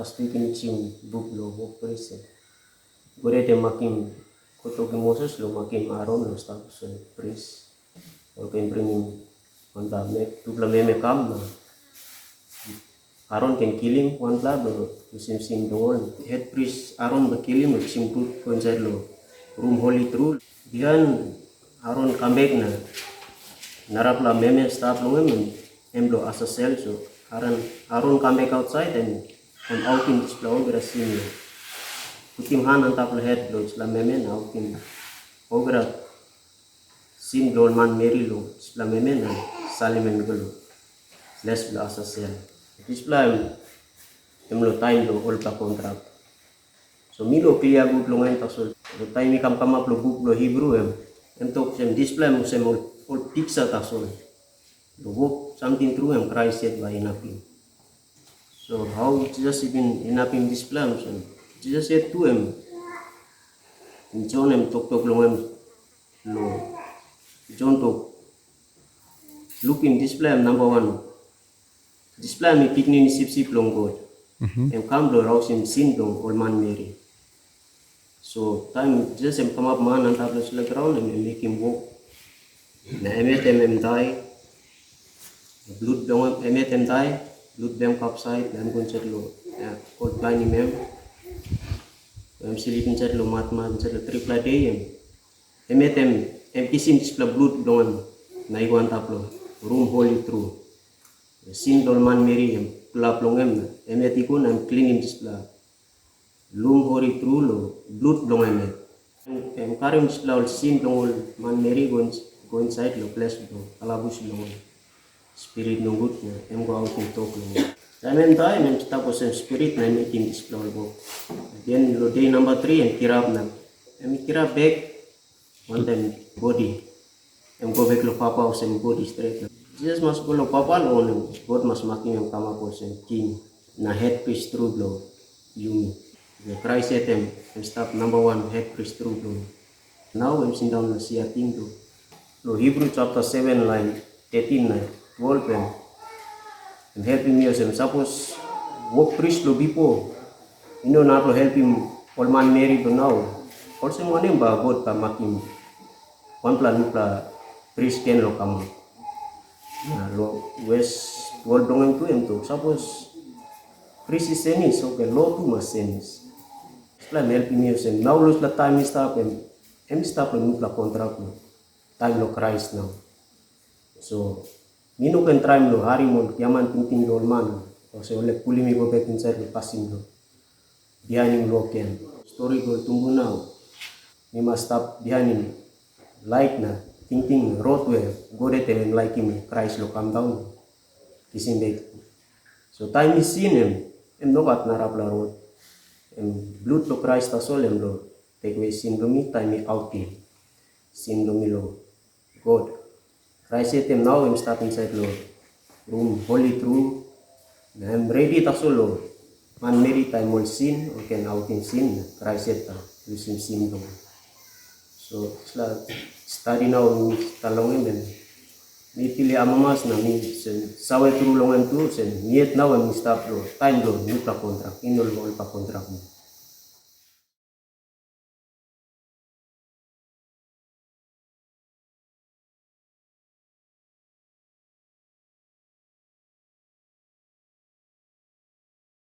speaking chim book lo book priest. Gure te makim koto ki Moses lo makim Aaron lo status priest. Or can bring him on the me tu la me kam na. Aaron can kill him one blood or sim the one. Head priest Aaron the kill him with sim put inside lo room holy true. Dian Aaron come back na. Narapla meme start lo em lo asasel so Aaron come back outside and out in this flower gra sim putim han antap lo head lo sla meme na out in ogra sim lo man Mary lo sla meme na Salimen golo less lo asasel this plan em lo time lo all pa contract so milo pia good lo ngayon tasol lo time ikam up lo book lo Hebrew em tok sem this plan mo sem all pizza tasol lo work something through Christ said by nothing. So how Jesus even enapim this plan? So Jesus said to him, in John tok long lo John tok look in this plan number one. This plan mi pikni ni sip long God. Come lo raus in sin long all man Mary. So time Jesus come up man and tablos la ground and make him walk. Na emet die. Blood long emet die. Blood them capside dan concert lo old plan mem silipin chat lo mat chat lo triple day emetem kisim display blood don na iwan taplo room holy true sin dolman Mary plap longem emeti ko nam cleaning display room holy true lo blood long karim display sin dongol man Mary go inside lo place do alabus lo spirit no good na go out in talk lo time kita ko sem spirit na meeting explore go then lo day number 3 and kirap na kira back one time body go back lo papa o sem body straight na Jesus mas ko lo papa lo God mas making yung kama ko sem king na head priest true lo yumi the Christ etem stop number 1 head priest true lo now I'm sitting down na siya ting lo Hebrew chapter 7 line 13 na 12 and helping me as suppose work priest lo before not lo help him all man Mary to now also mo ba God pa makim one plan priest ken lo kama na lo west world dongeng to him to suppose priest is senis so ke lo tu mas senis plan helping me as now lose la time stop and stop lo nupla contract lo time lo Christ now so Mino kan try lo hari mo kiaman tingting lo man kasi ole puli mi go back inside lo passing lo behind lo ken story go tumbo now mi must stop behind like na thinking road where go de ten like him Christ lo come down kissing back so time is seen em no gat narap la road blood lo Christ asol lo take away sin lo mi time out sin lo mi lo God Christ said him now I'm start inside lo room holy true I'm ready tasol lo man Mary time will sin or can out in sin Christ said losing sin dong so study now talongin and mi pili amamas na mi saway true longan tu sen yet now I'm stop lo time lo new pa contract inol pa contract mo